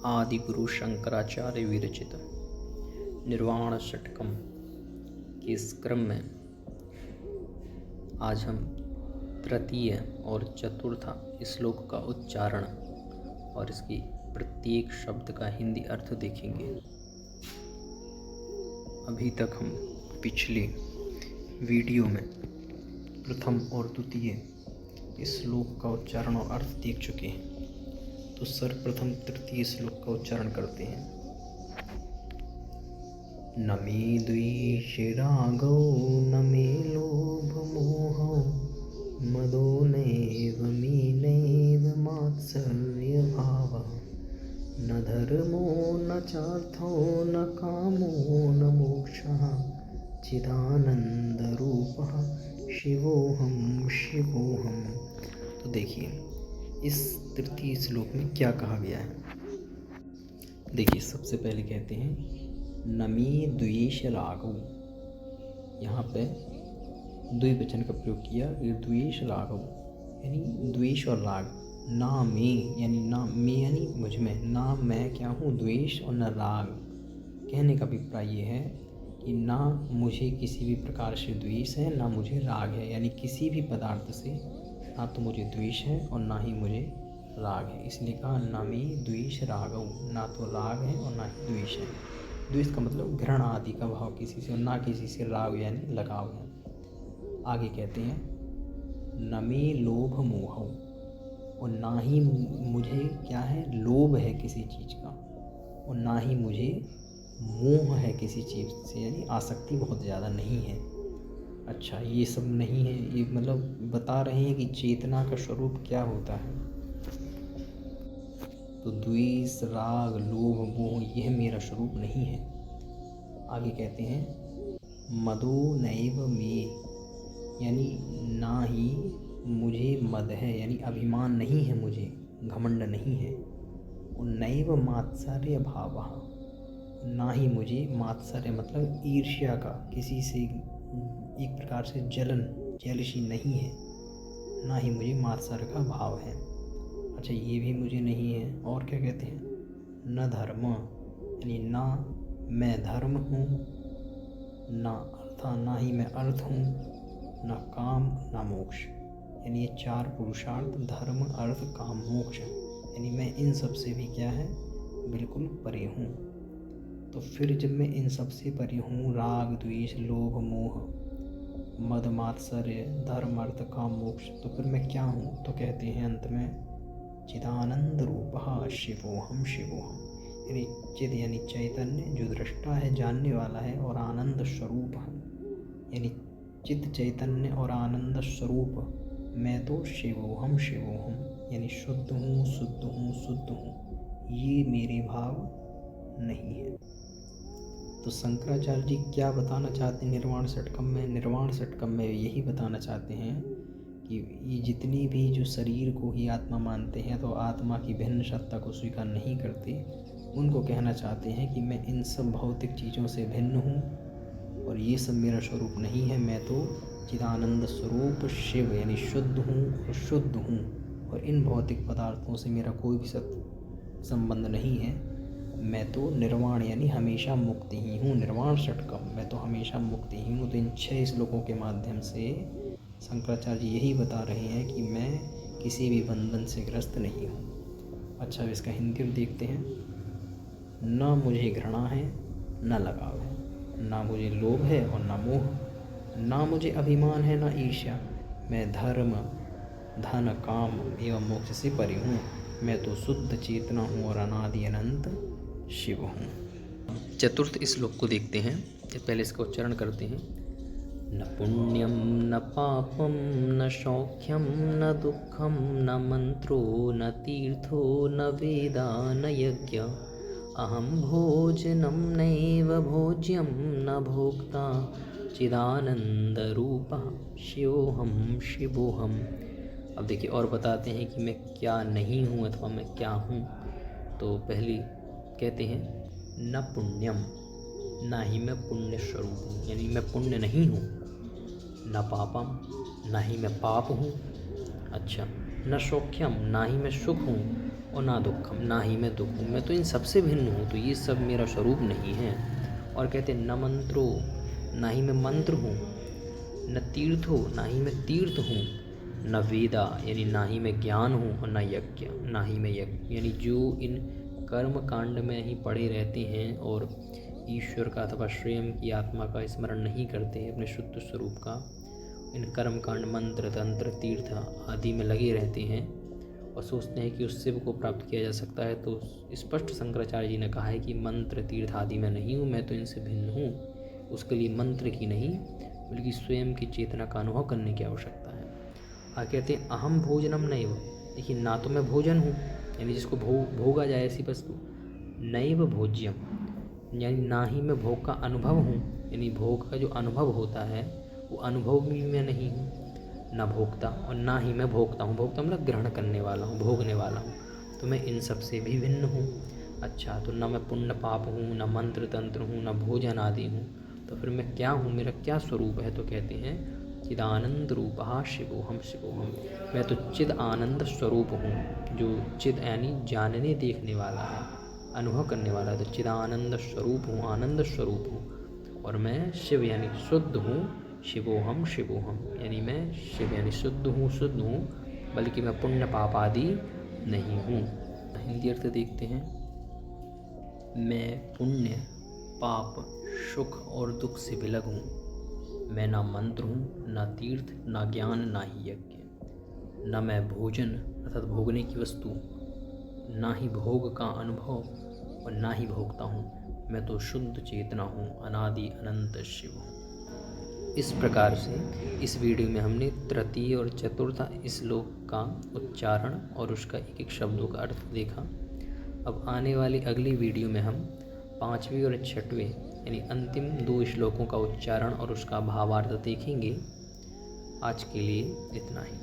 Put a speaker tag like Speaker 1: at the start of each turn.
Speaker 1: आदि गुरु शंकराचार्य विरचित निर्वाण षटकम के इस क्रम में आज हम तृतीय और चतुर्थ श्लोक का उच्चारण और इसकी प्रत्येक शब्द का हिंदी अर्थ देखेंगे। अभी तक हम पिछले वीडियो में प्रथम और द्वितीय श्लोक का उच्चारण और अर्थ देख चुके हैं, तो सर्वप्रथम तृतीय श्लोक का उच्चारण करते हैं। न मे द्वेषरागौ न मे लोभमोहौ मदो नैव मे नैव मात्सर्यभावः न धर्मो न चार्थो न कामो न मोक्षः चिदानन्दरूपः शिवोऽहं शिवोऽहं। तो देखिए इस तृतीय श्लोक में क्या कहा गया है। देखिए सबसे पहले कहते हैं नमी द्वेष रागौ। यहाँ पे द्विवचन का प्रयोग किया, द्वेष रागौ यानी द्वेष और राग। ना मैं यानी ना मैं यानी मुझ में, ना मैं क्या हूँ द्वेष और न राग। कहने का अभिप्राय ये है कि ना मुझे किसी भी प्रकार से द्वेष है ना मुझे राग है, यानी किसी भी पदार्थ से ना तो मुझे द्वेष है और ना ही मुझे राग है। इसलिए कहा ना मैं द्वेष रागौ, ना तो राग है और ना ही द्वेष है। द्वेष का मतलब घृणा आदि का भाव किसी से, और ना किसी से राग यानी लगाव है। आगे कहते हैं न मे लोभ मोहौ, और ना ही मुझे क्या है लोभ है किसी चीज़ का, और ना ही मुझे मोह है किसी चीज़ से, यानी आसक्ति बहुत ज़्यादा नहीं है। अच्छा ये सब नहीं है, ये मतलब बता रहे हैं कि चेतना का स्वरूप क्या होता है। तो द्वेष राग लोभ मोह यह मेरा स्वरूप नहीं है। आगे कहते हैं मदो नैव मे, यानी ना ही मुझे मद है, यानी अभिमान नहीं है, मुझे घमंड नहीं है। और नैव मात्सर्य भावः, ना ही मुझे मात्सर्य मतलब ईर्ष्या का, किसी से एक प्रकार से जलन जेलसी नहीं है, ना ही मुझे मात्सर्य का भाव है। अच्छा ये भी मुझे नहीं है। और क्या कहते हैं न धर्म, यानी ना मैं धर्म हूँ, ना अर्थ ना ही मैं अर्थ हूँ, ना काम ना मोक्ष, यानी ये चार पुरुषार्थ धर्म अर्थ काम मोक्ष, यानी मैं इन सब से भी क्या है बिल्कुल परे हूँ। तो फिर जब मैं इन सब से परे हूँ, राग द्वेष लोभ मोह मद मात्सर्य धर्म अर्थ काम मोक्ष, तो फिर मैं क्या हूँ। तो कहते हैं अंत में चिदानंद रूपः शिवोऽहं शिवोऽहं, यानी चिद यानी चैतन्य जो दृष्टा है जानने वाला है, और आनंद स्वरूप है यानी चिद चैतन्य और आनंद स्वरूप मैं तो शिवोऽहं शिवोऽहं, यानी शुद्ध हूँ शुद्ध हूँ शुद्ध हूँ, ये मेरे भाव नहीं है। तो शंकराचार्य जी क्या बताना चाहते हैं निर्वाण षटकम में? निर्वाण षटकम में यही बताना चाहते हैं कि ये जितनी भी जो शरीर को ही आत्मा मानते हैं, तो आत्मा की भिन्न सत्ता को स्वीकार नहीं करते, उनको कहना चाहते हैं कि मैं इन सब भौतिक चीज़ों से भिन्न हूँ और ये सब मेरा स्वरूप नहीं है। मैं तो चिदानंद स्वरूप शिव यानी शुद्ध हूँ और शुद्ध हूँ, और इन भौतिक पदार्थों से मेरा कोई भी संबंध नहीं है। मैं तो निर्वाण यानी हमेशा मुक्ति ही हूँ। निर्वाण षटकम मैं तो हमेशा मुक्ति ही हूँ। तो इन 6 श्लोकों के माध्यम से शंकराचार्य जी यही बता रहे हैं कि मैं किसी भी बंधन से ग्रस्त नहीं हूँ। अच्छा इसका हिंदी में देखते हैं। न मुझे घृणा है न लगाव है, ना मुझे लोभ है और न मोह, ना मुझे अभिमान है न ईर्ष्या। मैं धर्म धन काम एवं मोक्ष से परे हूँ। मैं तो शुद्ध चेतना हूँ और अनादि अनंत शिव हूँ। चतुर्थ श्लोक को देखते हैं। पहले इसका उच्चारण करते हैं। न पुण्यम न पापम न सौख्यम न दुःखम न मंत्रो न तीर्थो न वेदा न यज्ञ अहम भोजनम नैव भोज्यम न भोक्ता चिदानंदरूपः शिवोऽहं शिवोऽहम्। अब देखिए और बताते हैं कि मैं क्या नहीं हूँ अथवा मैं क्या हूँ। तो पहली कहते हैं न पुण्यम, ना ही मैं पुण्य स्वरूप हूँ, यानी मैं पुण्य नहीं हूँ। न पापम, ना ही मैं पाप हूँ। अच्छा न सौख्यम, ना ही मैं सुख हूँ। और ना दुखम, ना ही मैं दुख हूँ, मैं तो इन सबसे भिन्न हूँ, तो ये सब मेरा स्वरूप नहीं है। और कहते हैं न मंत्रो, ना ही मैं मंत्र हूँ, न तीर्थो, ना ही मैं तीर्थ हूँ, न वेदा यानी ना ही मैं ज्ञान हूँ, और न यज्ञ, ना ही मैं यज्ञ, यानी जो इन कर्म कांड में ही पड़े रहते हैं और ईश्वर का अथवा स्वयं की आत्मा का स्मरण नहीं करते हैं, अपने शुद्ध स्वरूप का, इन कर्म कांड मंत्र तंत्र तीर्थ आदि में लगे रहते हैं और सोचते हैं कि उस शिव को प्राप्त किया जा सकता है, तो स्पष्ट शंकराचार्य जी ने कहा है कि मंत्र तीर्थ आदि में नहीं हूँ, मैं तो इनसे भिन्न हूँ। उसके लिए मंत्र की नहीं बल्कि स्वयं की चेतना का अनुभव करने की आवश्यकता है। आगे कहते हैं अहम भोजनम नैव, देखिए ना तो मैं भोजन हूँ यानी जिसको भोगा जाए ऐसी वस्तु, नैव भोज्यम यानी ना ही मैं भोग का अनुभव हूँ, यानी भोग का जो अनुभव होता है वो अनुभव भी मैं नहीं हूँ, ना भोगता और ना ही मैं भोगता हूँ। भोगता मतलब ग्रहण करने वाला हूँ, भोगने वाला हूँ, तो मैं इन सब से भी भिन्न हूँ। अच्छा, तो ना मैं पुण्य पाप हूँ, ना मंत्र तंत्र हूँ, ना भोजन आदि हूँ, तो फिर मैं क्या हूँ, मेरा क्या स्वरूप है? तो कहते हैं चिदानंद रूपा शिवोहम शिवोहम, मैं तो चिद आनंद स्वरूप हूँ, जो चिद यानी जानने देखने वाला है, अनुभव करने वाला है, तो चिदानंद स्वरूप हूँ, आनंद स्वरूप हूँ। और मैं शिव यानी शुद्ध हूँ, शिवोहम शिवोहम यानी मैं शिव यानी शुद्ध हूँ, बल्कि मैं पुण्य पाप आदि नहीं हूँ। हिंदी अर्थ देखते हैं, मैं पुण्य पाप सुख और दुख से विलग हूँ, मैं ना मंत्र हूँ, ना तीर्थ, ना ज्ञान, ना ही यज्ञ, न मैं भोजन अर्थात भोगने की वस्तु, ना ही भोग का अनुभव और ना ही भोगता हूँ, मैं तो शुद्ध चेतना हूँ, अनादि अनंत शिव हूँ। इस प्रकार से इस वीडियो में हमने तृतीय और चतुर्थ श्लोक का उच्चारण और उसका एक एक शब्दों का अर्थ देखा। अब आने वाली अगली वीडियो में हम पाँचवीं और छठवें यानी अंतिम 2 श्लोकों का उच्चारण और उसका भावार्थ देखेंगे। आज के लिए इतना ही।